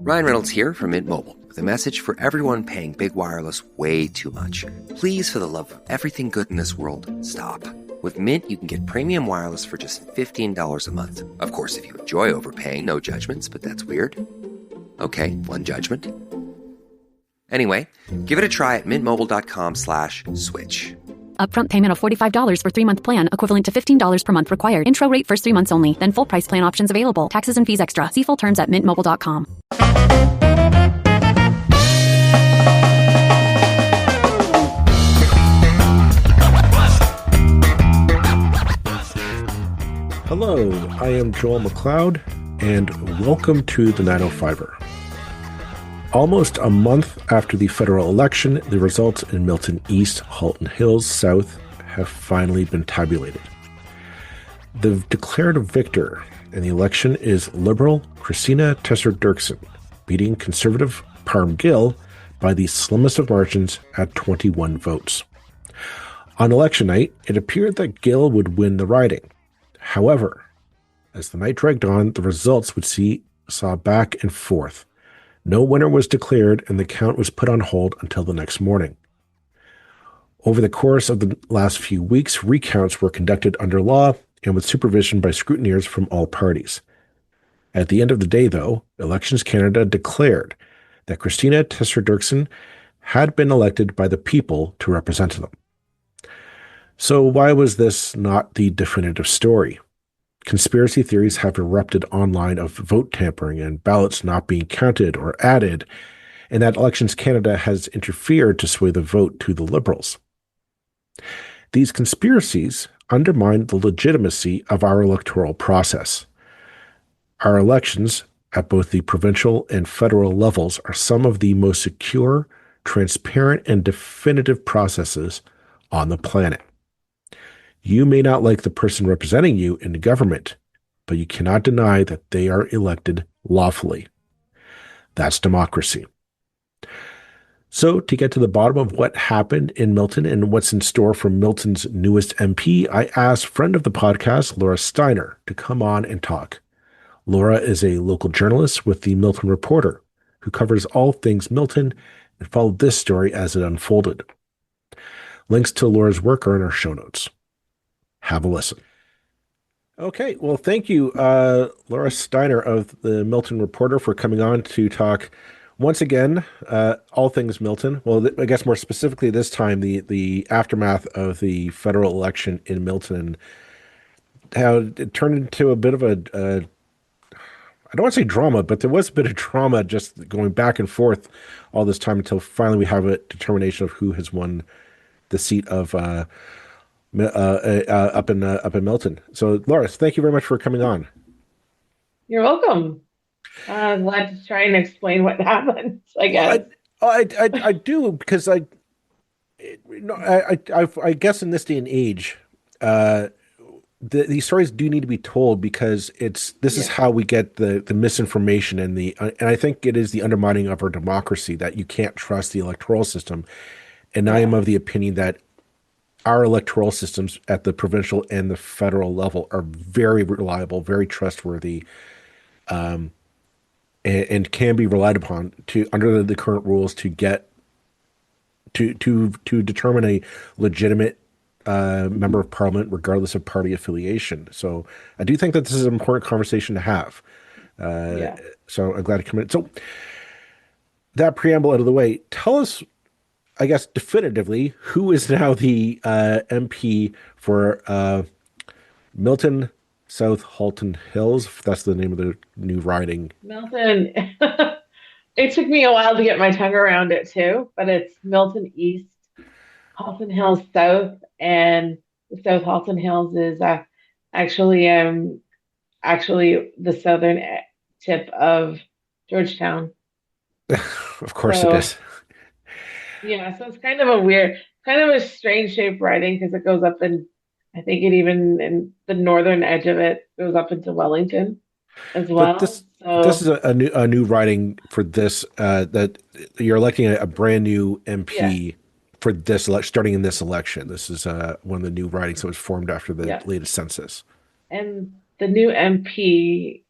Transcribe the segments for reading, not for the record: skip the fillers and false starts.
Ryan Reynolds here from Mint Mobile with a message for everyone paying big wireless way too much. Please, for the love of everything good in this world, stop. With Mint, you can get premium wireless for just $15 a month. Of course, if you enjoy overpaying, no judgments, but that's weird. Okay, one judgment. Anyway, give it a try at mintmobile.com/switch. Upfront payment of $45 for 3-month plan, equivalent to $15 per month required. Intro rate first 3 months only, then full price plan options available. Taxes and fees extra. See full terms at mintmobile.com. Hello, I am Joel McLeod, and welcome to the 905er. Almost a month after the federal election, the results in Milton East, Halton Hills South have finally been tabulated. The declared victor in the election is Liberal Kristina Tesser Derksen, beating Conservative Parm Gill by the slimmest of margins at 21 votes. On election night, it appeared that Gill would win the riding. However, as the night dragged on, the results saw back and forth. No winner was declared, and the count was put on hold until the next morning. Over the course of the last few weeks, recounts were conducted under law and with supervision by scrutineers from all parties. At the end of the day, though, Elections Canada declared that Kristina Tesser Derksen had been elected by the people to represent them. So why was this not the definitive story? Conspiracy theories have erupted online of vote tampering and ballots not being counted or added, and that Elections Canada has interfered to sway the vote to the Liberals. These conspiracies undermine the legitimacy of our electoral process. Our elections at both the provincial and federal levels are some of the most secure, transparent, and definitive processes on the planet. You may not like the person representing you in the government, but you cannot deny that they are elected lawfully. That's democracy. So, to get to the bottom of what happened in Milton and what's in store for Milton's newest MP, I asked friend of the podcast, Laura Steiner, to come on and talk. Laura is a local journalist with the Milton Reporter, who covers all things Milton and followed this story as it unfolded. Links to Laura's work are in our show notes. Have a listen. Okay, well, thank you, Laura Steiner of the Milton Reporter, for coming on to talk once again, all things Milton. Well, I guess more specifically this time, the aftermath of the federal election in Milton, how it turned into a bit of I don't want to say drama, but there was a bit of drama just going back and forth all this time until finally we have a determination of who has won the seat of up in Milton. So, Laura, thank you very much for coming on. You're welcome. I'm glad to try and explain what happened, I guess. I do, because I guess in this day and age, these stories do need to be told, because this is how we get the misinformation and I think it is the undermining of our democracy, that you can't trust the electoral system. And I am of the opinion that our electoral systems at the provincial and the federal level are very reliable, very trustworthy, and can be relied upon under the current rules to get to determine a legitimate member of parliament, regardless of party affiliation. So I do think that this is an important conversation to have. So I'm glad to come in. So that preamble out of the way, tell us, I guess, definitively, who is now the MP for Milton South Halton Hills, if that's the name of the new riding. Milton. It took me a while to get my tongue around it too, but it's Milton East, Halton Hills South, and the South Halton Hills is actually the southern tip of Georgetown. Of course it is. Yeah, so it's kind of a strange shaped riding, because it goes up in the northern edge of it goes up into Wellington as well. But this is a new riding for this, that you're electing a brand new MP for this starting in this election. This is one of the new ridings that was formed after the latest census. And the new MP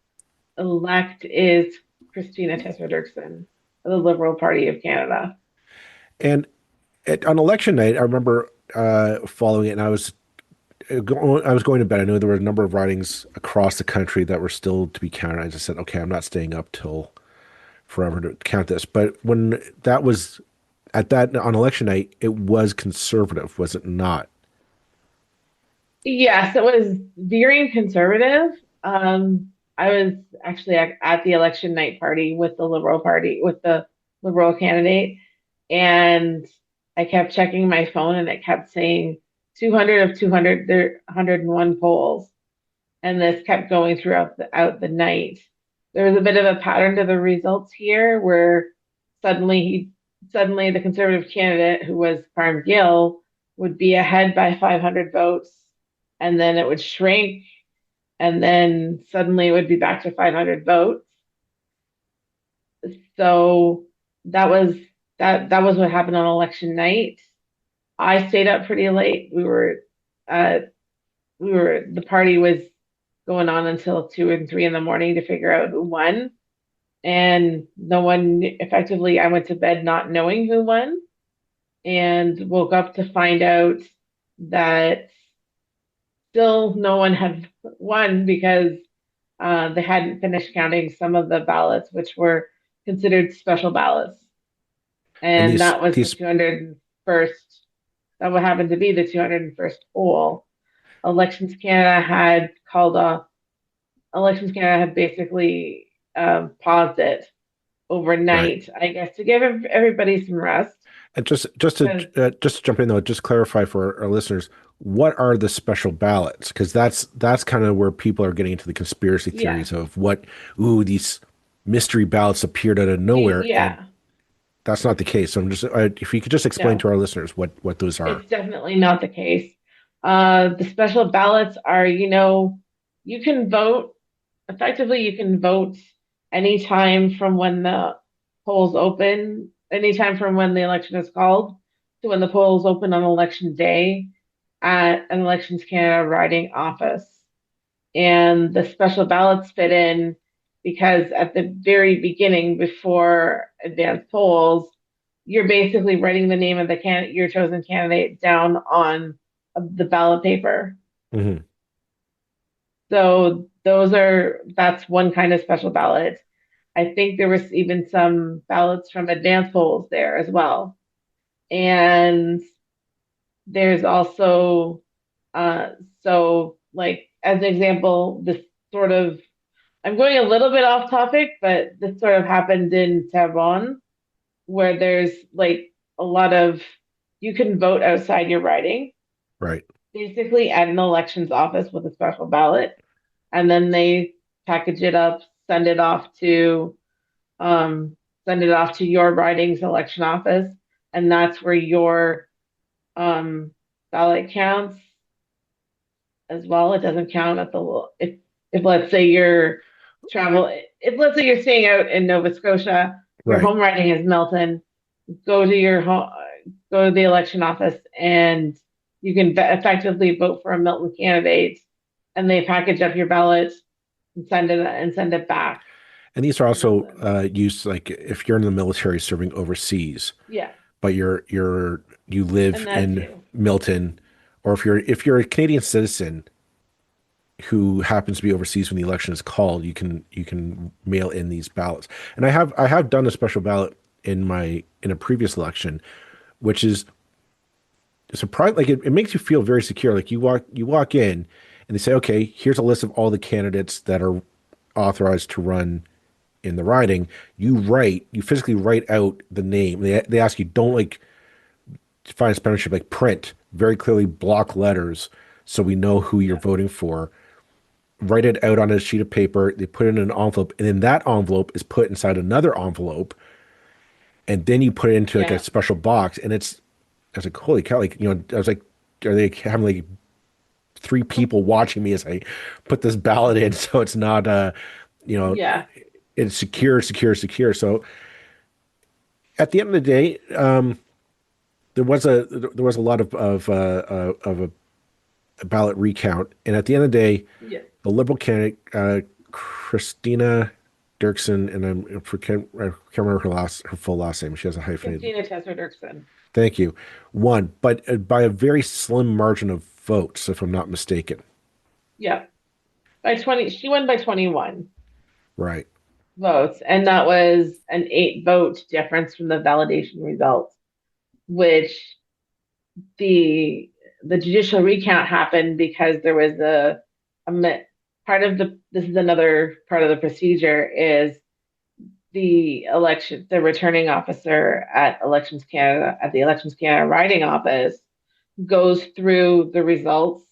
elect is Kristina Tesser Derksen of the Liberal Party of Canada. And on election night, I remember following it, and I was going to bed. I know there were a number of ridings across the country that were still to be counted. I just said, okay, I'm not staying up till forever to count this. But when that was on election night, it was conservative, was it not? Yes, it was veering conservative. I was actually at the election night party with the Liberal Party, with the Liberal candidate, and I kept checking my phone and it kept saying 200 of 200, there 101 polls. And this kept going throughout out the night. There was a bit of a pattern to the results here where suddenly the Conservative candidate, who was Parm Gill, would be ahead by 500 votes, and then it would shrink, and then suddenly it would be back to 500 votes. So that was that was what happened on election night. I stayed up pretty late. Uh, the party was going on until 2 and 3 in the morning to figure out who won. And no one effectively, I went to bed not knowing who won and woke up to find out that still no one had won because they hadn't finished counting some of the ballots, which were considered special ballots. And And that was the these 201st, that would happen to be the 201st poll. Elections Canada had called off. Elections Canada had basically paused it right. overnight, I guess, to give everybody some rest. And just to jump in though, just clarify for our listeners, what are the special ballots? Because that's kind of where people are getting into the conspiracy Yeah, theories of these mystery ballots appeared out of nowhere, and yeah, that's not the case. So I'm just if you could just explain no, to our listeners what those are. it's definitely not the case. The special ballots are, you can vote effectively. You can vote anytime from when the polls open, anytime from when the election is called to when the polls open on election day at an Elections Canada riding office. And the special ballots fit in because at the very beginning, before advanced polls, you're basically writing the name of your chosen candidate down on the ballot paper. Hmm. So that's one kind of special ballot. I think there was even some ballots from advanced polls there as well. And there's also, uh, so like as an example, this sort of, I'm going a little bit off topic, but this sort of happened in Taiwan, where there's like a lot of, you can vote outside your riding, Right. basically at an elections office with a special ballot, and then they package it up, um, send it off to your riding's election office, and that's where your um, ballot counts as well. It doesn't count at if let's say if let's say you're staying out in Nova Scotia, your Right. home riding is Milton, go to your home, go to the election office, and you can effectively vote for a Milton candidate, and they package up your ballot and send it back And these are to also Milton. used like if you're in the military serving overseas, Yeah, but you live and that in too. Milton, or if you're a Canadian citizen who happens to be overseas when the election is called, you can mail in these ballots. And I have done a special ballot in a previous election, which is surprise like it makes you feel very secure. Like you walk in and they say, okay, here's a list of all the candidates that are authorized to run in the riding. You physically write out the name. They ask you, don't like find a Spanish, like print very clearly block letters so we know who you're Yeah, voting for. Write it out on a sheet of paper. They put it in an envelope, and then that envelope is put inside another envelope, and then you put it into like a yeah, special box. And I was like, holy cow! Like I was like, are they having like three people watching me as I put this ballot in? So it's not you know, yeah, it's secure, secure, secure. So at the end of the day, there was a lot of a ballot recount, and at the end of the day, yeah, the Liberal candidate, Kristina Derksen, and I can't remember her full last name. She has a hyphenated. Kristina Tesser Derksen. Thank you. Won, but by a very slim margin of votes, if I'm not mistaken. Yeah. By 20, she won by 21 Right. votes, and that was an 8 vote difference from the validation results, which the judicial recount happened because there was a part of this is another part of the procedure is the returning officer at the Elections Canada riding office goes through the results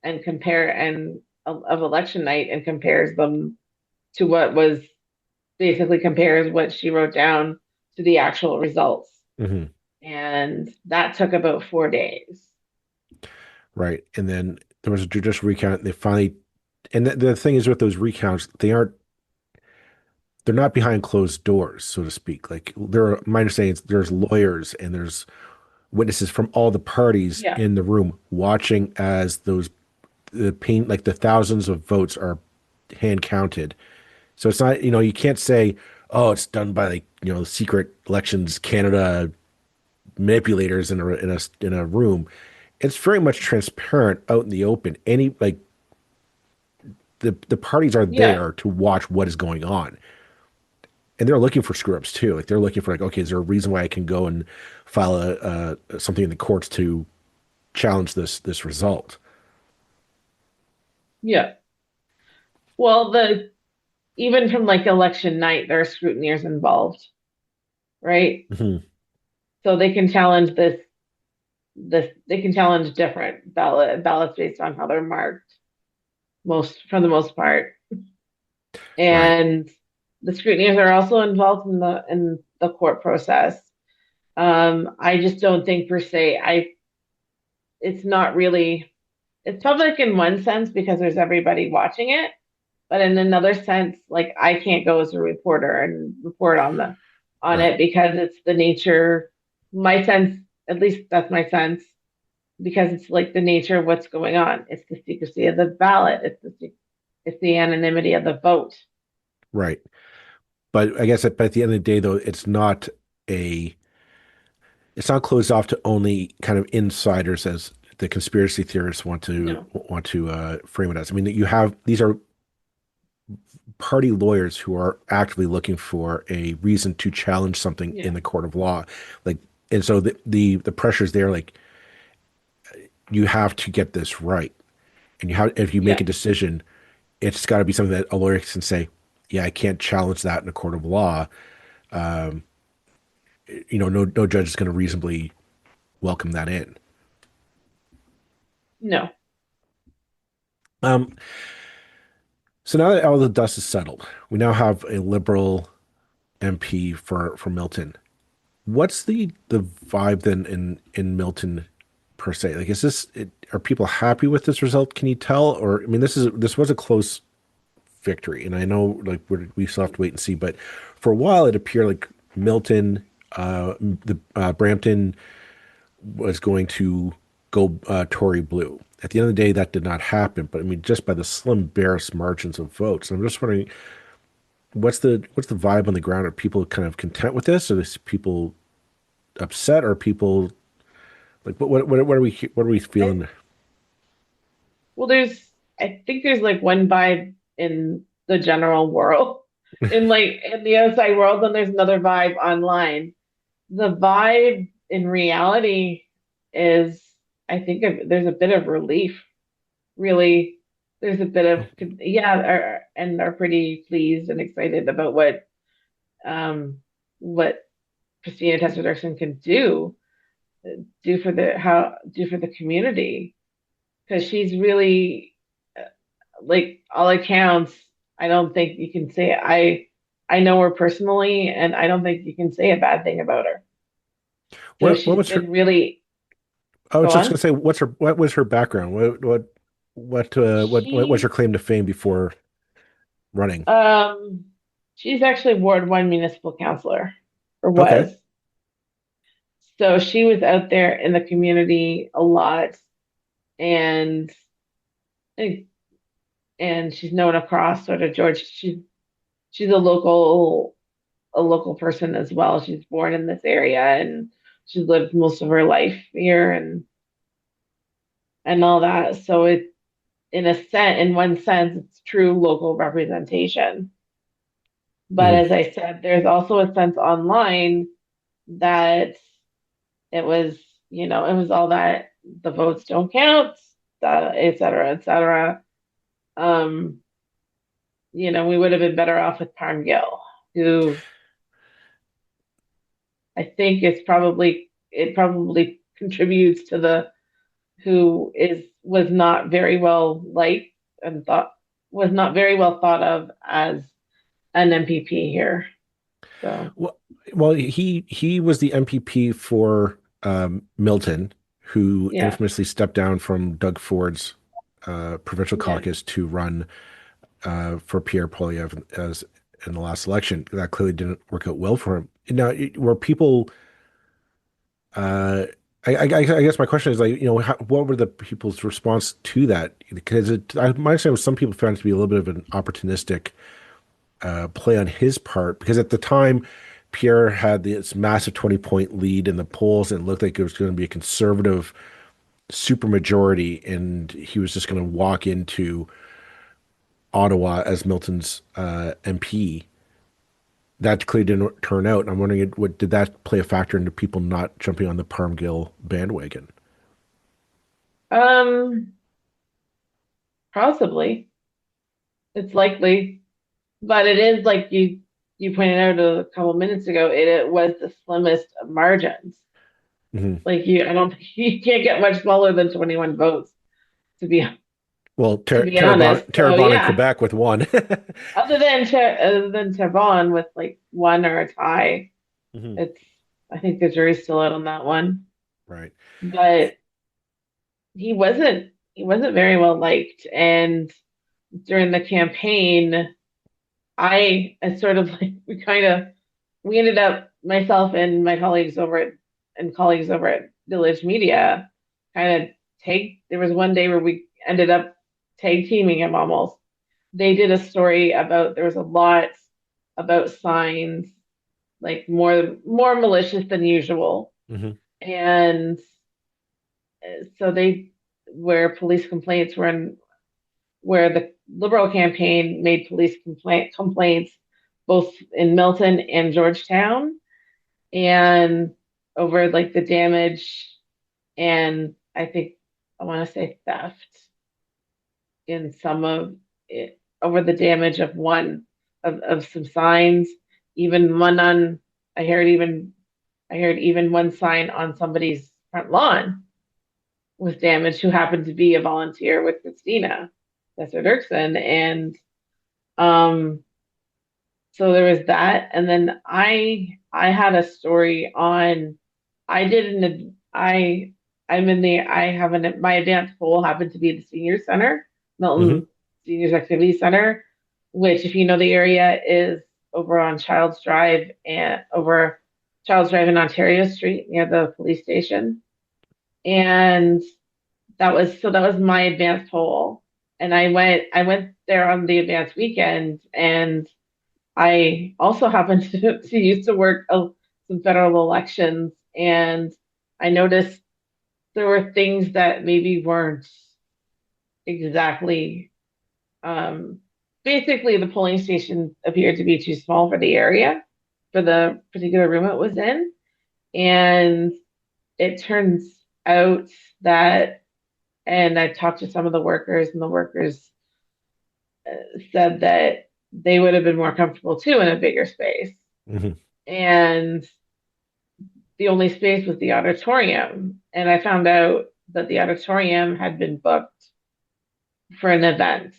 and compare and of election night and compares them to what was basically compares what she wrote down to the actual results. Hmm. And that took about 4 days. Right. And then there was a judicial recount. And they finally, and the thing is with those recounts, they're not behind closed doors, so to speak. Like my understanding is there's lawyers and there's witnesses from all the parties Yeah. in the room watching as like the thousands of votes are hand counted. So it's not, you can't say, oh, it's done by like, secret elections Canada manipulators in a room. It's very much transparent out in the open. Any like the parties are Yeah. there to watch what is going on. And they're looking for screw ups too. Like they're looking for like, okay, is there a reason why I can go and file something in the courts to challenge this result? Yeah. Well, the even from like election night, there are scrutineers involved, right? Hmm. So they can challenge they can challenge different ballots based on how they're marked, most for the most part. Right. And the scrutineers are also involved in the court process. I just don't think per se it's not really it's public in one sense because there's everybody watching it, but in another sense, like I can't go as a reporter and report on Right. it because it's the nature, my sense, at least that's my sense, because it's like the nature of what's going on. It's the secrecy of the ballot. It's the anonymity of the vote. Right. But I guess but at the end of the day, though, a it's not closed off to only kind of insiders as the conspiracy theorists No. want to frame it as. I mean, these are party lawyers who are actively looking for a reason to challenge something Yeah. in the court of law, like, and so the pressures there, like, you have to get this right, and if you make Yeah. a decision, it's got to be something that a lawyer can say, yeah, I can't challenge that in a court of law. No judge is going to reasonably welcome that in. No. Um, so now that all the dust is settled, we now have a liberal MP for Milton. What's the vibe then in Milton per se? Like, are people happy with this result? Can you tell? Or I mean, this was a close victory, and I know like we still have to wait and see. But for a while, it appeared like Milton, the Brampton was going to go Tory blue. At the end of the day, that did not happen. But I mean, just by the slim, barest margins of votes. And I'm just wondering, what's the vibe on the ground? Are people kind of content with this? Are these people upset? Are people like what are we I, feeling? well, I think there's like one vibe in the general world, in the outside world, and there's another vibe online. The vibe in reality is, I think there's a bit of relief, really. There's a bit of, yeah, and are pretty pleased and excited about what Kristina Tesser Derksen can do for the community because she's really like all accounts. I don't think you can say I know her personally, and I don't think you can say a bad thing about her. So What she's was her? been really I was go just gonna on. say, what was her background? What was her She claim to fame before running? um she's actually Ward 1 municipal councilor or Okay. was. So she was out there in the community a lot and and she's known across sort of George. she's a local person as well. She's born in this area and she's lived most of her life here and all that. So it in one sense, it's true local representation. But Mhm. as I said, there's also a sense online that it was, it was all that the votes don't count, et cetera, et cetera. Um, we would have been better off with Parm Gill, who I think it probably contributes to the who is was not very well liked and thought was not very well thought of as an MPP here. So Well, well, he was the MPP for Milton, who yeah, infamously stepped down from Doug Ford's provincial yeah. caucus to run for Pierre Poilievre as in the last election. That clearly didn't work out well for him. Now, were people? Uh, I guess my question is like, what were the people's response to that? Because my understanding was some people found it to be a little bit of an opportunistic play on his part because at the time Pierre had this massive 20-point lead in the polls and it looked like it was going to be a conservative supermajority and he was just going to walk into Ottawa as Milton's MP. That clearly didn't turn out. And I'm wondering, what did that play a factor into people not jumping on the Parm Gill bandwagon? Um, Possibly. It's likely, but it is like you pointed out a couple minutes ago, it was the slimmest of margins. Hmm. Like I don't you can't get much smaller than 21 votes to be Well, to be honest. So Terrebonne and yeah, Quebec with one. other than Tavon with like one or a tie, Hmm. it's I think the jury's still out on that one. Right. But he wasn't very well liked, and during the campaign, I sort of like we ended up myself and my colleagues over at Village Media kind of there was one day where we ended up tag teaming him almost. They did a story about there was a lot about signs like more malicious than usual. Hmm. And so they where police complaints were in where the Liberal campaign made complaints both in Milton and Georgetown and over like the damage and I want to say theft in some of it over the damage of of some signs, even one on I heard even I heard even one sign on somebody's front lawn was damaged who happened to be a volunteer with Kristina Tesser Derksen. And um, so there was that. And then I had a story on I did an I I'm in the I have an my advanced poll happened to be the senior center, Hmm. Milton Seniors Activity Center, which if you know the area is over on Childs Drive in Ontario Street near the police station. And that was my advanced poll. And I went there on the advanced weekend and I also happened to used to work some federal elections and I noticed there were things that maybe weren't exactly basically the polling station appeared to be too small for the area for the particular room it was in. And it turns out that and I talked to some of the workers, and the workers said that they would have been more comfortable too in a bigger space. Hmm. And the only space was the auditorium. And I found out that the auditorium had been booked for an event.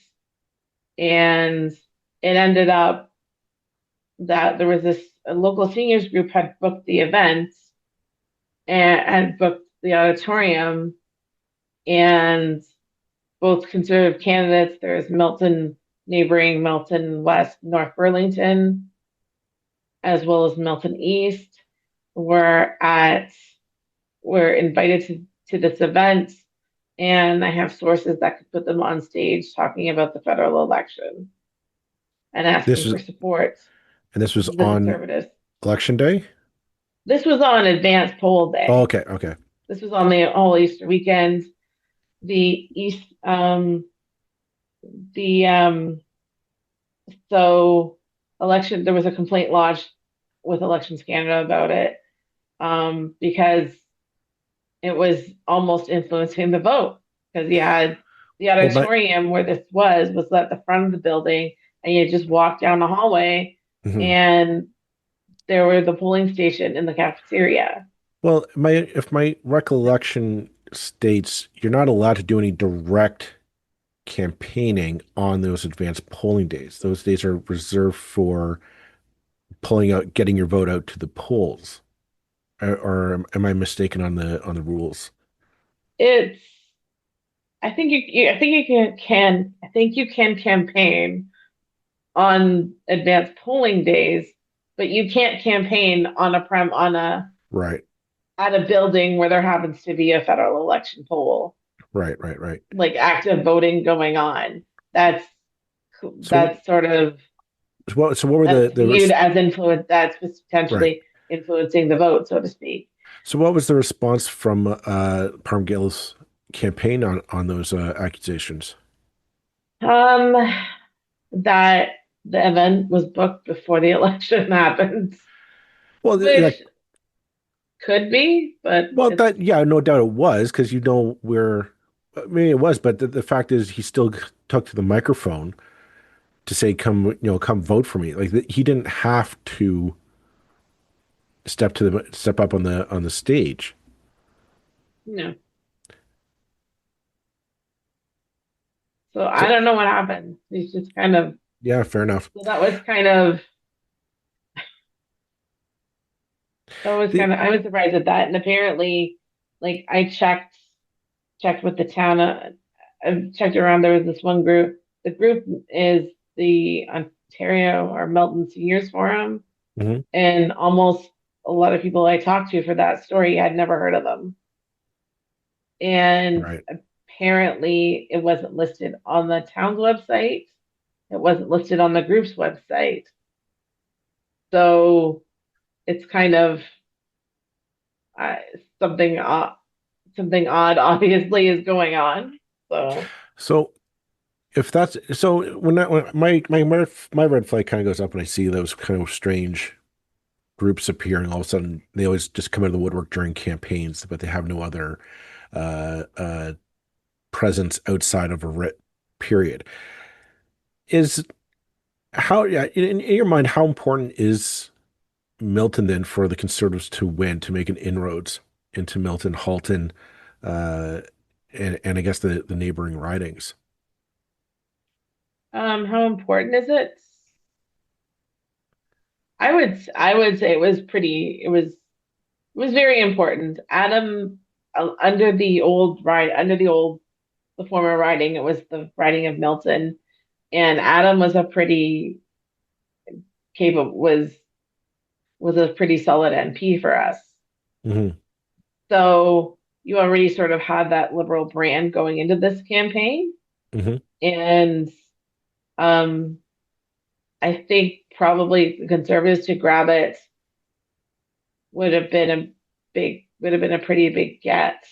And it ended up that there was a local seniors group had booked the event and had booked the auditorium. And both conservative candidates, there's neighboring Milton West, North Burlington, as well as Milton East, were at were invited to this event, and I have sources that could put them on stage talking about the federal election. and This asking was for support and this was from the on conservatives. election day. This was on advanced poll Oh, day. okay, okay. This was on the whole Easter weekend. The East, the so election. There was a complaint lodged with Elections Canada about it, because it was almost influencing the vote, because you had the Well, my auditorium where this was at the front of the building, and you just walk down the hallway, mhm. and there were the polling station in the cafeteria. Well, my if my recollection states you're not allowed to do any direct campaigning on those advanced polling days. Those days are reserved for pulling out, getting your vote out to the polls. Or am I mistaken on the rules? It's I think you can campaign on advanced polling days, but you can't campaign on a prem on a Right, at a building where there happens to be a federal election poll, right. like active voting going on. That's So, that's sort of what were that's the viewed as influence that's right? potentially influencing the vote, so to speak. So, what was the response from Parm Gill's campaign on those accusations? Um, that the event was booked before the election happened, Well, which could be, but well, it's yeah, no doubt it was because you know where. I mean, it was, but the fact is, he still took to the microphone to say, "Come, come vote for me." Like he didn't have to step up on the stage. you know. So I So don't know what happened. He's just kind of yeah, fair enough. so that was The kind of I was surprised at that. And apparently, like I checked with the town. I checked around. There was this one group. The group is the Ontario or Milton Seniors Forum, mhm, and almost a lot of people I talked to for that story had never heard of them. And right. apparently, it wasn't listed on the town's website. It wasn't listed on the group's website. So it's kind of uh, something something odd obviously is going on. So So if that's so, when my red flag kind of goes up, and I see those kind of strange groups appearing, all of a sudden they always just come out of the woodwork during campaigns, but they have no other uh, uh, presence outside of a writ period. Is how, yeah, in your mind, how important is Milton then for the Conservatives to win, to make an inroads into Milton, Halton, uh, and I guess the neighboring ridings? how important is it? I would say it was very important. Adam, under the old the former riding, it was the riding of Milton, and Adam was a pretty capable was a pretty solid NP for us. Hmm. So you already sort of had that liberal brand going into this campaign, Hmm. and um, I think probably the conservatives to grab it would have been a pretty big get.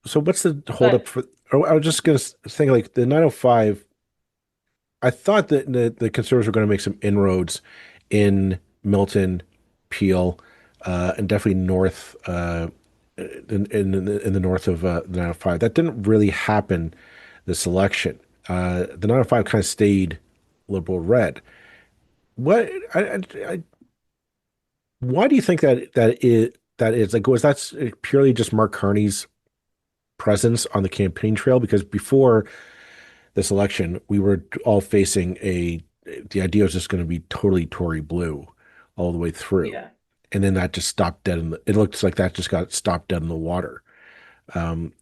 So what's the holdup But for? Oh, I was just gonna think like the 905. I thought that the Conservatives were going to make some inroads in Milton, Peel, and definitely north, in the north of the 905. That didn't really happen this election. The 905 kind of stayed liberal red. What? Why do you think that is like? Was that purely just Mark Carney's presence on the campaign trail? Because before this election, we were all facing the idea was just going to be totally Tory blue all the way through. yeah, And then that just stopped dead it looks like that just got stopped dead in the water.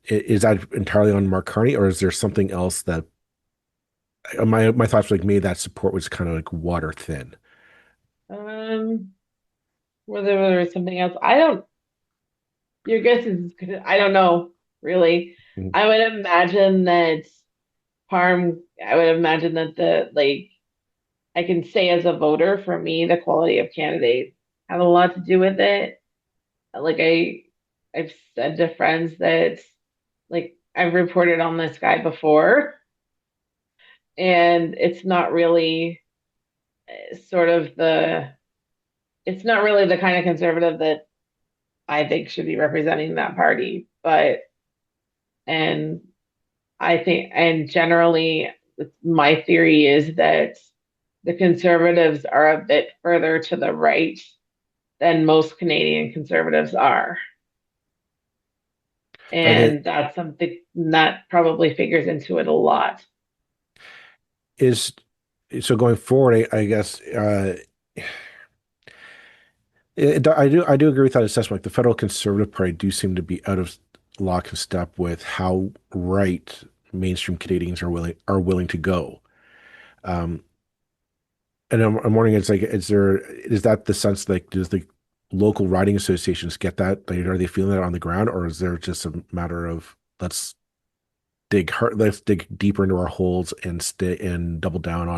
Is that entirely on Mark Carney, or is there something else that my thoughts were like maybe that support was kind of like water thin? um, whether there was something else, I don't. Your guess is good. I don't know really. Mhm. I would imagine that Parm. I would imagine that the like I can say as a voter, for me, the quality of candidates have a lot to do with it. Like I've said to friends that like I've reported on this guy before, and sort of the it's not really the kind of conservative that I think should be representing that party. And and generally, my theory is that the conservatives are a bit further to the right than most Canadian conservatives are. Are they And that's something that probably figures into it a lot. is so going forward, I guess I do agree with that assessment. Like the federal conservative party do seem to be out of lockstep with how right mainstream Canadians are willing to go. Um, and I'm wondering, it's like, is that the sense, like, does the local riding associations get that? Like, are they feeling that on the ground, or is there just a matter of let's dig deeper into our holes and stay and double down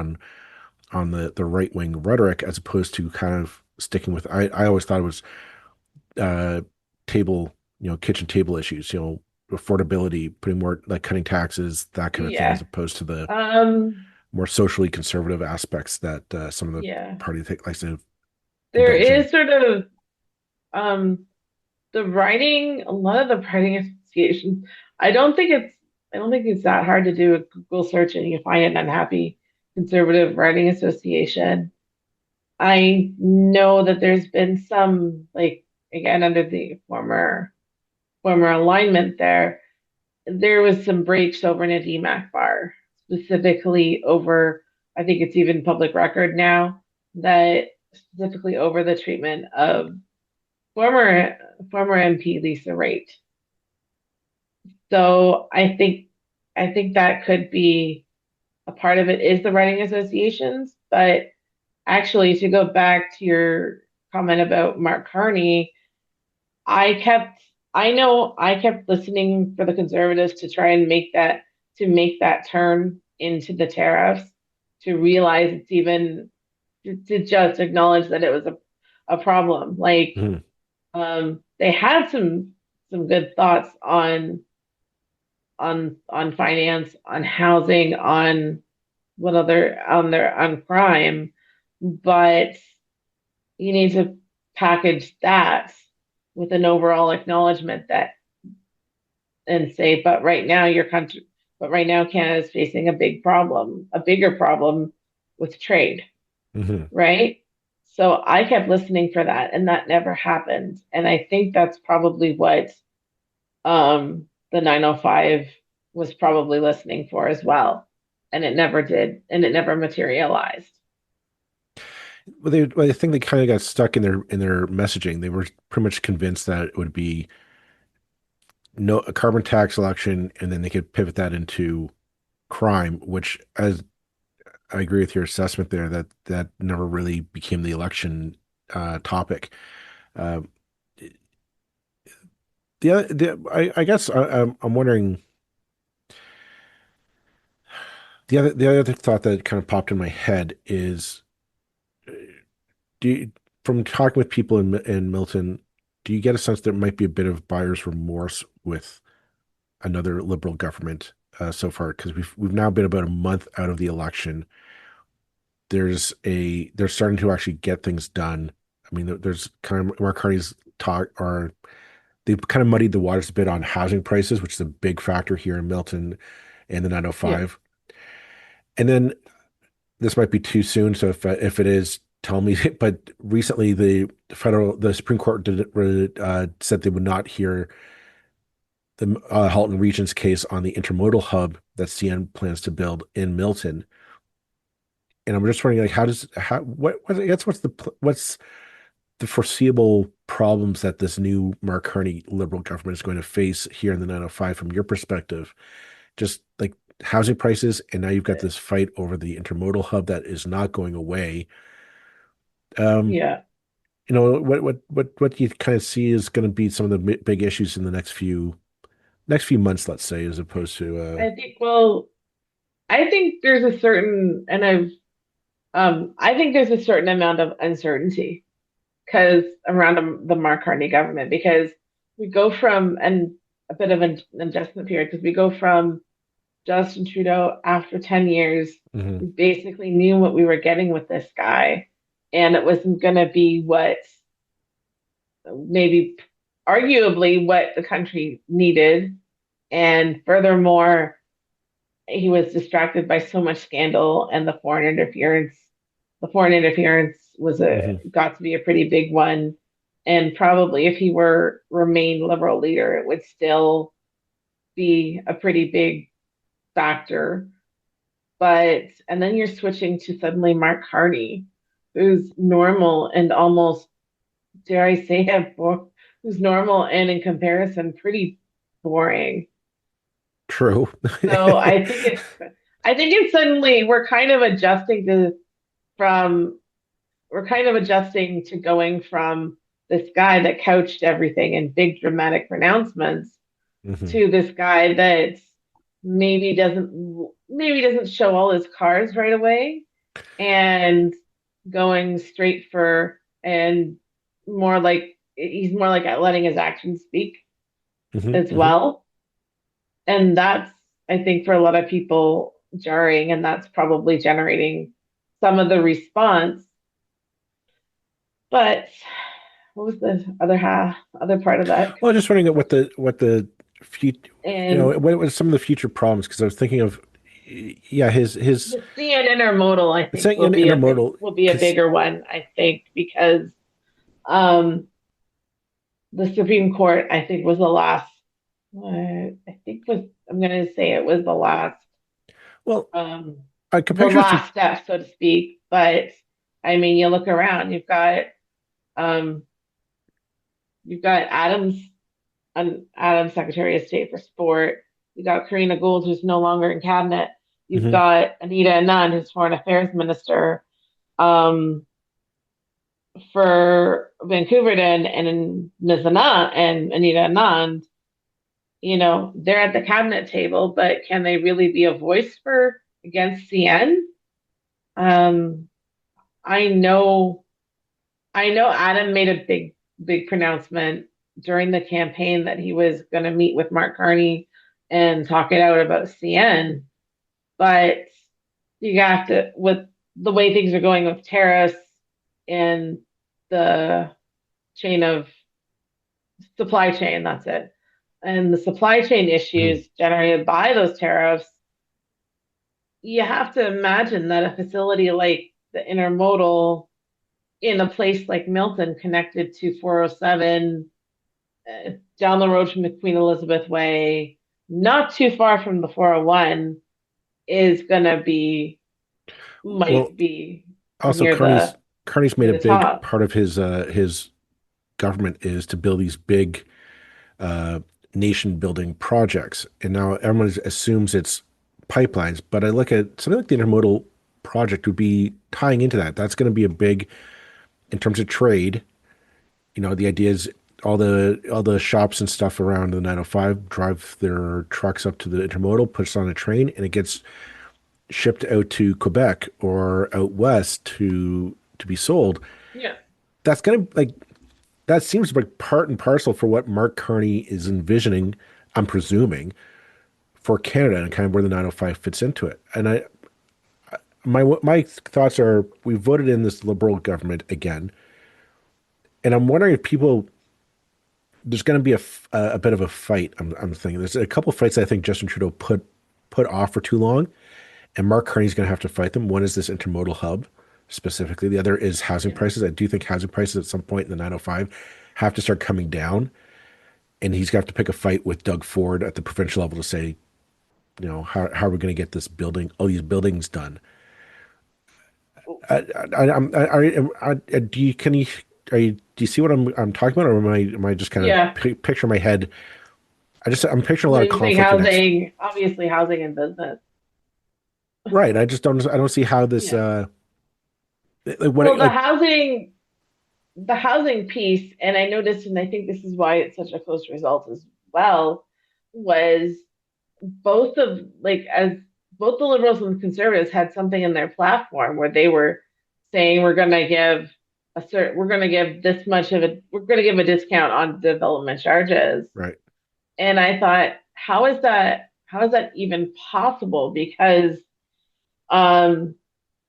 on the right wing rhetoric as opposed to kind of sticking with I always thought it was uh table kitchen table issues, affordability, putting more like cutting taxes, that kind of thing, as Yeah. opposed to the Um, more socially conservative aspects that some of the yeah. party likes to There indulge in. is sort of um a lot of the writing associations. I don't think it's I don't think it's that hard to do a Google search and you find an unhappy conservative writing association. I know that there's been some like again under the former alignment there was some breaks over in a DMAC bar, specifically over, I think it's even public record now, that specifically over the treatment of former former MP Lisa Raitt. So I think that could be a part of it is the writing associations, but actually to go back to your comment about Mark Carney, I kept I kept listening for the conservatives to try and make that turn into the tariffs, to realize it's even to just acknowledge that it was a problem. Like Mhm. they had some good thoughts on finance, on housing, on what other on crime, but you need to package that with an overall acknowledgement that and say, but right now Canada is facing a bigger problem with trade, Mhm. right? So I kept listening for that, and that never happened. And I think that's probably what the 905 was probably listening for as well. And it never did, and it never materialized. Well, I think they kind of got stuck in their messaging. They were pretty much convinced that it would be no a carbon tax election, and then they could pivot that into crime, which, as I agree with your assessment there, that never really became the election topic. Uh, I guess I'm wondering, the other thought that kind of popped in my head is, do you, from talking with people in Milton, do you get a sense there might be a bit of buyer's remorse with another liberal government so far? Because we've now been about a month out of the election. They're starting to actually get things done. I mean, there's kind of Mark Carney's talk, or they've kind of muddied the waters a bit on housing prices, which is a big factor here in Milton and the Yeah. 905. And then this might be too soon, so if it is, tell me. But recently, the Supreme Court said they would not hear the Halton Region's case on the intermodal hub that CN plans to build in Milton. And I'm just wondering, like, I guess what's the foreseeable problems that this new Mark Carney Liberal government is going to face here in the 905 from your perspective? Just like housing prices, and now you've got this fight over the intermodal hub that is not going away. Um, Yeah. what do you kind of see is going to be some of the big issues in the next few months, let's say, as opposed to I think, well, I think there's a certain, and I think there's a certain amount of uncertainty because around the Mark Carney government, because we go from and a bit of an adjustment period because we go from Justin Trudeau after 10 years, Hmm. we basically knew what we were getting with this guy, and it wasn't going to be what maybe arguably what the country needed. And furthermore, he was distracted by so much scandal and the foreign interference. The foreign interference was a Hmm. got to be a pretty big one. And probably if he were remain liberal leader, it would still be a pretty big factor. But and then you're switching to suddenly Mark Carney, who's normal and almost, dare I say it, who's normal and in comparison pretty boring. True. So I think it's suddenly from we're kind of adjusting to going from this guy that couched everything in big dramatic pronouncements Hmm. to this guy that maybe doesn't show all his cards right away and going straight for and more like he's more like letting his actions speak Hmm. as Hmm. well. And that's, I think, for a lot of people jarring, and that's probably generating some of the response. But what was the other part of that? Well, just wondering what the future, And what was some of the future problems? Because I was thinking of, yeah, his the CN intermodal, I think, saying intermodal, will be a because bigger one. I think because um, the Supreme Court, I think, was the last. I think was I'm going to say it was well, um, I the compare this to. last step, so to speak. But I mean, you look around, um, you've got Adams Secretary of State for Sport. You got Karina Gould, who's no longer in cabinet. You've Mhm. got Anita Anand, who's Foreign Affairs Minister um, for Vancouver, and Ms. Anand and Anita Anand. They're at the cabinet table, but can they really be a voice for against CN? Um, I know, I know Adam made a big pronouncement during the campaign that he was going to meet with Mark Carney and talk it out about CN. But you have to, with the way things are going with tariffs and the chain of supply chain, that's it. And the supply chain Mhm. issues generated by those tariffs, you have to imagine that a facility like the intermodal in a place like Milton, connected to 407, down the road from the Queen Elizabeth Way, not too far from the 401, is gonna be Well, might be also near Carney's made near a the big top. part of his government is to build these big uh, nation building projects, and now everyone assumes it's pipelines. But I look at something like the intermodal project would be tying into that. That's going to be a big in terms of trade. The idea is all the shops and stuff around the 905 drive their trucks up to the intermodal, puts it on a train, and it gets shipped out to Quebec or out west to be sold. Yeah. That's gonna like that seems like part and parcel for what Mark Carney is envisioning, I'm presuming, for Canada and kind of where the 905 fits into it. And my thoughts are we voted in this liberal government again, and I'm wondering if people there's going to be a bit of a fight. I'm thinking there's a couple of fights that I think Justin Trudeau put off for too long, and Mark Carney's going to have to fight them. One is this intermodal hub specifically. The other is housing Yeah. prices. I do think housing prices at some point in the 905 have to start coming down, and he's got to pick a fight with Doug Ford at the provincial level to say, how are we going to get all these buildings done? Do you can you do you see what I'm talking about, or am I just kind of Yeah. picture in my head? I'm picturing a lot What of do you think? conflict the next. Housing, obviously housing and business. Right. I don't see how this Yeah. like what Well, it, like the housing piece, and I noticed, and I think this is why it's such a close result as well, was both of like as both the liberals and the conservatives had something in their platform where they were saying we're going to give this much of a we're going to give a discount on development charges. Right. And I thought, how is that even possible? Because um,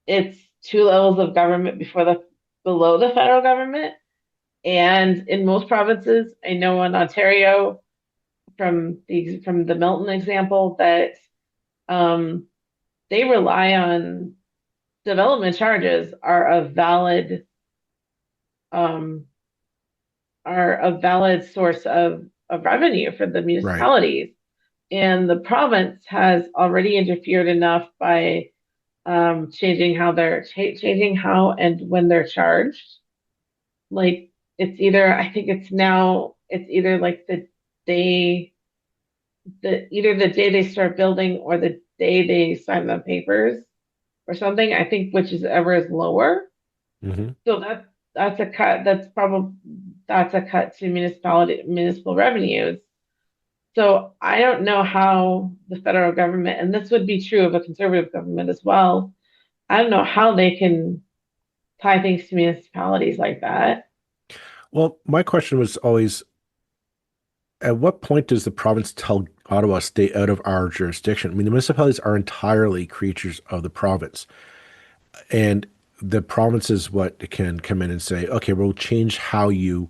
it's two levels of government below the federal government. And in most provinces, I know in Ontario, from the Milton example, that um, they rely on development charges um, are a valid source of revenue for the Right. municipalities. And the province has already interfered enough by changing how and when they're charged. Like I think it's either like day either the day they start building or the day they sign the papers or something. I think whichever is lower. Hmm. So that's a cut. That's a cut to municipal revenues. So I don't know how the federal government, and this would be true of a conservative government as well. I don't know how they can tie things to municipalities like that. Well, my question was always, at what point does the province tell Ottawa stay out of our jurisdiction? I mean, the municipalities are entirely creatures of the province, and the province is what can come in and say, okay, we'll change how you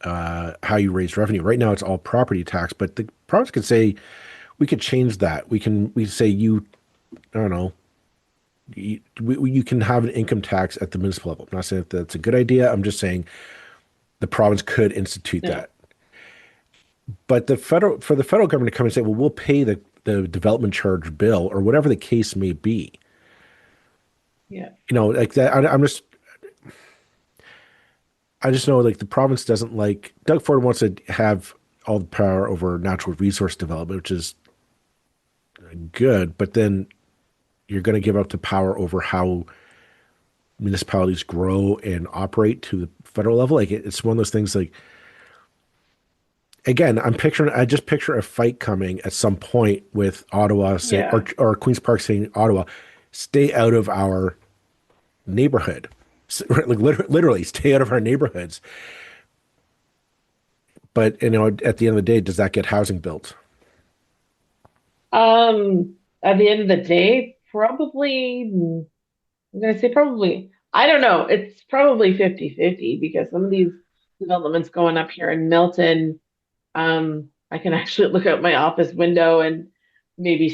raise revenue. Right now, it's all property tax, but the province could say we could change that. We say you, I don't know, you can have an income tax at the municipal level. I'm not saying that that's a good idea. I'm just saying the province could institute Yeah. that. But for the federal government to come and say, well, we'll pay the development charge bill or whatever the case may be, Yeah. like that. I just know like the province doesn't like Doug Ford wants to have all the power over natural resource development, which is good, but then you're going to give up the power over how municipalities grow and operate to the federal level. Like it's one of those things like, again, I just picture a fight coming at some point with Ottawa saying, Yeah. or Queen's Park saying, Ottawa, stay out of our neighborhood. Like literally stay out of our neighborhoods. But, at the end of the day, does that get housing built? At the end of the day, probably, I'm going to say probably, I don't know. It's probably 50-50 because some of these developments going up here in Milton, I can actually look out my office window and maybe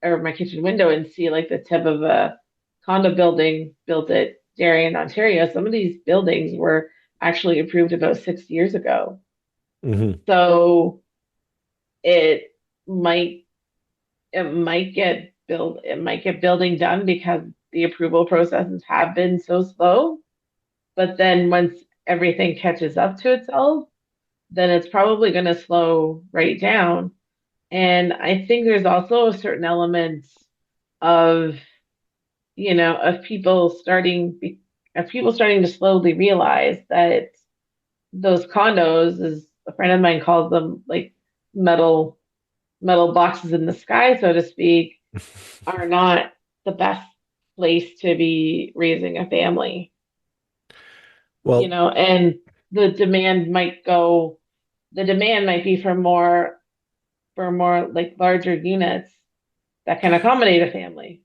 or my kitchen window and see like the tip of a condo building built at Darien, Ontario. Some of these buildings were actually approved about 6 years ago. Hmm. So it might it might get building done because the approval processes have been so slow. But then once everything catches up to itself, then it's probably going to slow right down. And I think there's also a certain element of, of people starting to slowly realize that those condos, as a friend of mine calls them, like metal metal boxes in the sky, so to speak, are not the best place to be raising a family, Well, and the demand might go, the demand might be for more like larger units that can accommodate a family.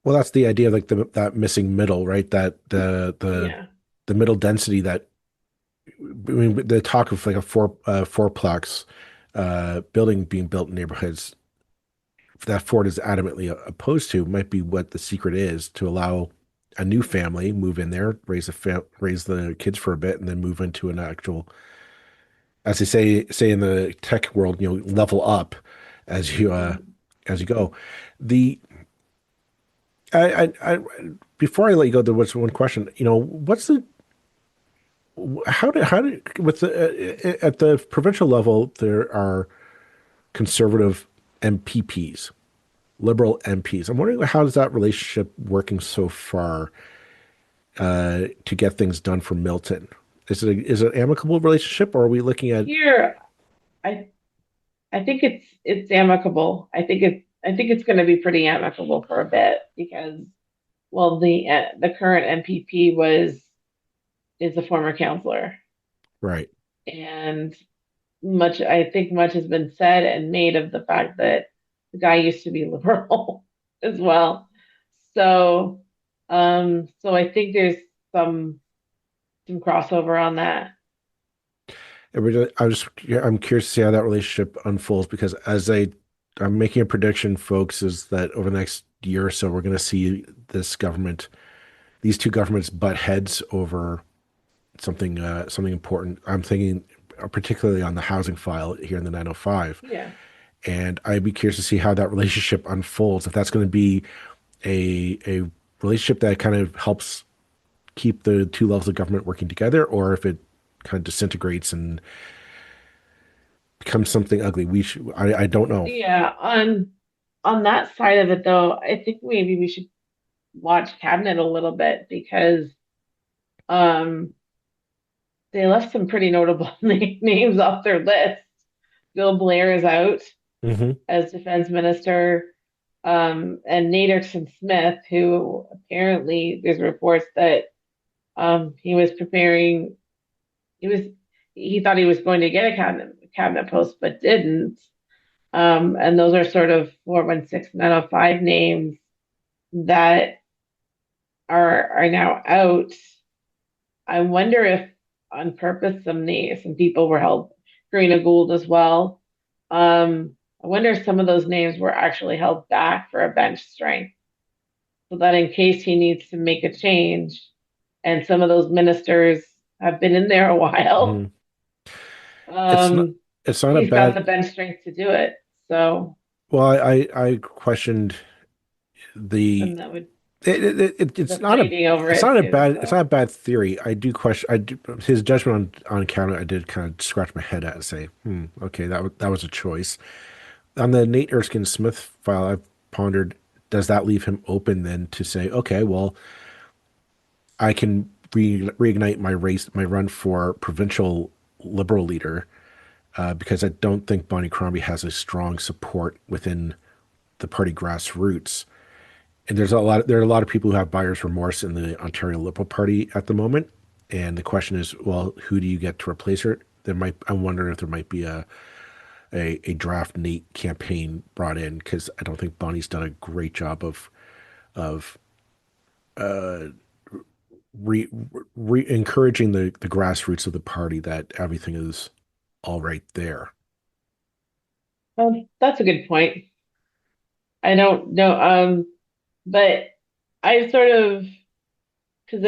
that's the idea of like that missing middle, right? That Yeah. the middle density that I mean, the talk of like a fourplex building being built in neighborhoods that Ford is adamantly opposed to might be what the secret is to allow a new family move in there, raise the kids for a bit, and then move into an actual, as they say in the tech world, level up as Mhm. you go. The I before I let you go, there was one question. What's the how do with the at the provincial level there are conservative MPPs, liberal MPs. I'm wondering how is that relationship working so far to get things done for Milton? Is it an amicable relationship, or are we looking at? Here, I I think it's amicable. I think it's going to be pretty amicable for a bit because well, the current MPP was is a former counselor, Right. and I think much has been said and made of the fact that the guy used to be liberal as well. So, so I think there's some some crossover on that. I'm curious to see how that relationship unfolds because I'm making a prediction, folks, is that over the next year or so, we're going to see these two governments butt heads over something important. I'm thinking particularly on the housing file here in the 905. Yeah. And I'd be curious to see how that relationship unfolds. If that's going to be a relationship that kind of helps keep the two levels of government working together, or if it kind of disintegrates and becomes something ugly. I don't know. Yeah, on that side of it though, I think maybe we should watch Cabinet a little bit because um they left some pretty notable names off their list. Bill Blair is out Hmm. as defense minister. And Nate Smith, who apparently there's reports that he was preparing, he was he thought he was going to get a cabinet post, but didn't. And those are sort of 416 905 names that are now out. I wonder if on purpose some people were held, Karina Gould as well. I wonder if some of those names were actually held back for a bench strength so that in case he needs to make a change, and some of those ministers have been in there a while, Hmm. It's not um, it's not a he's got bad. the bench strength to do it. So, Well, I questioned the and that would it's the not a fighting over it too. it's So, not a bad theory. I do question his judgment on Counter. I did kind of scratch my head at and say, okay, that was a choice. On the Nate Erskine Smith file, I've pondered, does that leave him open then to say, okay, well, I can reignite my run for provincial liberal leader, because I don't think Bonnie Crombie has a strong support within the party grassroots. And there are a lot of people who have buyer's remorse in the Ontario Liberal Party at the moment. And the question is, well, who do you get to replace her? I'm wondering if there might be a draft Nate campaign brought in because I don't think Bonnie's done a great job of re, encouraging the grassroots of the party that everything is all right there. that's a good point. I don't know, but I sort of because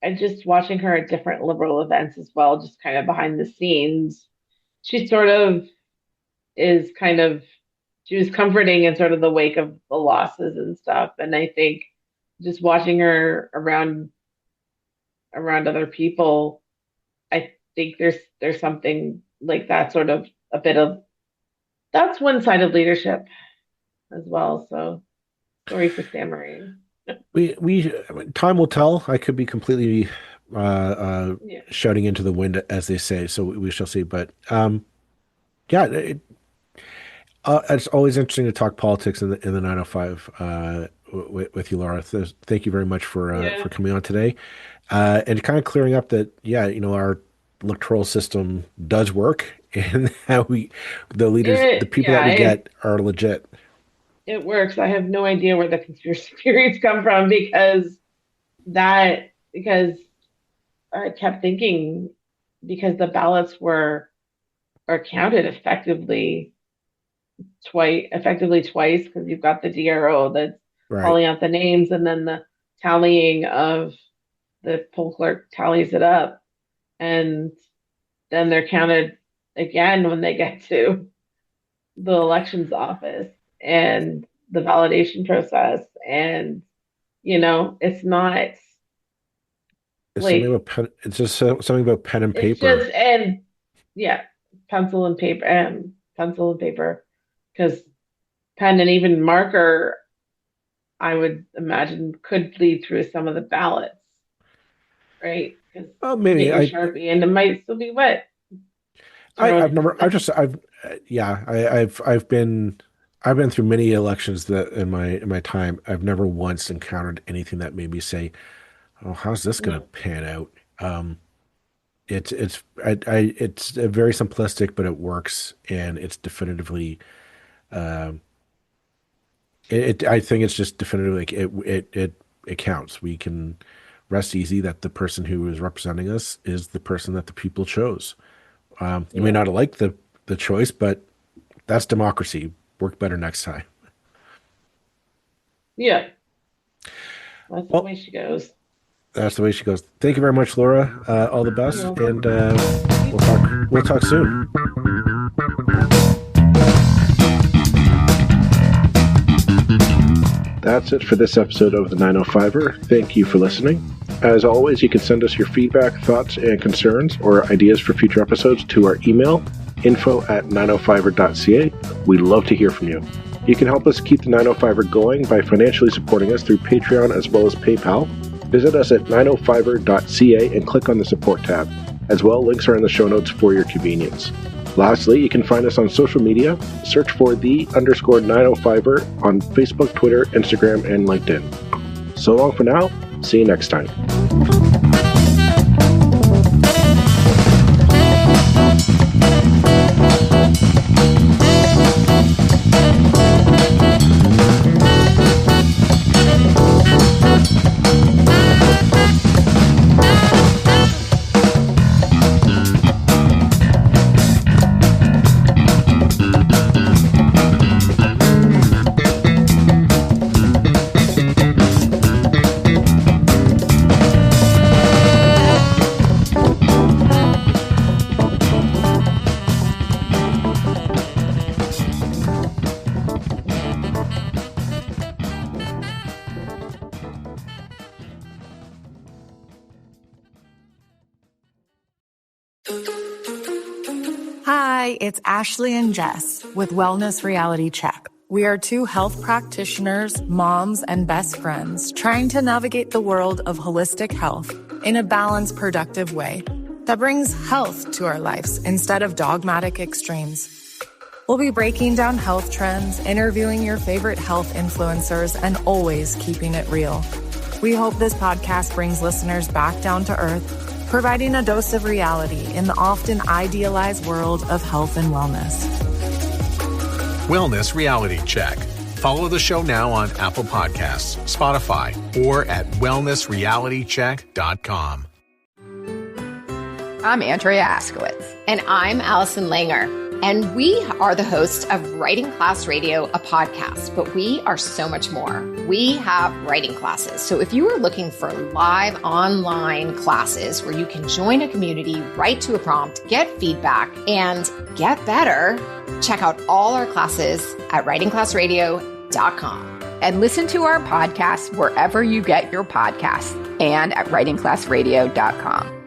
I just watching her at different liberal events as well, just kind of behind the scenes. She sort of is kind of she was comforting in sort of the wake of the losses and stuff. And I think just watching her around other people, I think there's something like that sort of a bit of that's one side of leadership as well. So sorry for stammering. We time will tell. I could be completely Yeah. shouting into the wind, as they say. So we shall see. But yeah, it's always interesting to talk politics in the 905 with you, Laura. Thank you very much Yeah. for coming on today, and kind of clearing up that yeah, our electoral system does work, and how the people that Yeah, we get are legit. it works. I have no idea where the conspiracy theories come from because I kept thinking because the ballots are counted effectively twice because you've got the DRO that's Right. calling out the names and then the tallying of the poll clerk tallies it up and then they're counted again when they get to the elections office and the validation process and it's not It's something like about pen. It's just something about pen and it's paper. just and yeah, pencil and paper because pen and even marker I would imagine could bleed through some of the ballots, right? Because Well, you get maybe your Sharpie and it might still be wet. I've Throw never, I've just, I've, yeah, I've been, I've been through many elections that in my time, I've never once encountered anything that made me say, "Oh, how's this going to No. pan out?" Um, it's very simplistic, but it works, and it's definitively. Um, I think it's just definitively like it counts. We can rest easy that the person who is representing us is the person that the people chose. You may Yeah. not have liked the choice, but that's democracy. Work better next time. Yeah. That's the Well, way she goes. that's the way she goes. Thank you very much, Laura. All the You're best, and welcome. we'll talk soon. That's it for this episode of the 905er. Thank you for listening. As always, you can send us your feedback, thoughts, and concerns or ideas for future episodes to our email, info@905er.ca. We'd love to hear from you. You can help us keep the 905er going by financially supporting us through Patreon as well as PayPal. Visit us at 905er.ca and click on the support tab. As well, links are in the show notes for your convenience. Lastly, you can find us on social media. Search for _905er on Facebook, Twitter, Instagram, and LinkedIn. So long for now. See you next time. Hi, it's Ashley and Jess with Wellness Reality Check. We are two health practitioners, moms, and best friends trying to navigate the world of holistic health in a balanced, productive way that brings health to our lives instead of dogmatic extremes. We'll be breaking down health trends, interviewing your favorite health influencers, and always keeping it real. We hope this podcast brings listeners back down to earth, providing a dose of reality in the often idealized world of health and wellness. Wellness Reality Check. Follow the show now on Apple Podcasts, Spotify, or at wellnessrealitycheck.com. I'm Andrea Askowitz. And I'm Allison Langer. And we are the hosts of Writing Class Radio, a podcast, but we are so much more. We have writing classes. So if you are looking for live online classes where you can join a community, write to a prompt, get feedback, and get better, check out all our classes at writingclassradio.com. And listen to our podcast wherever you get your podcasts and at writingclassradio.com.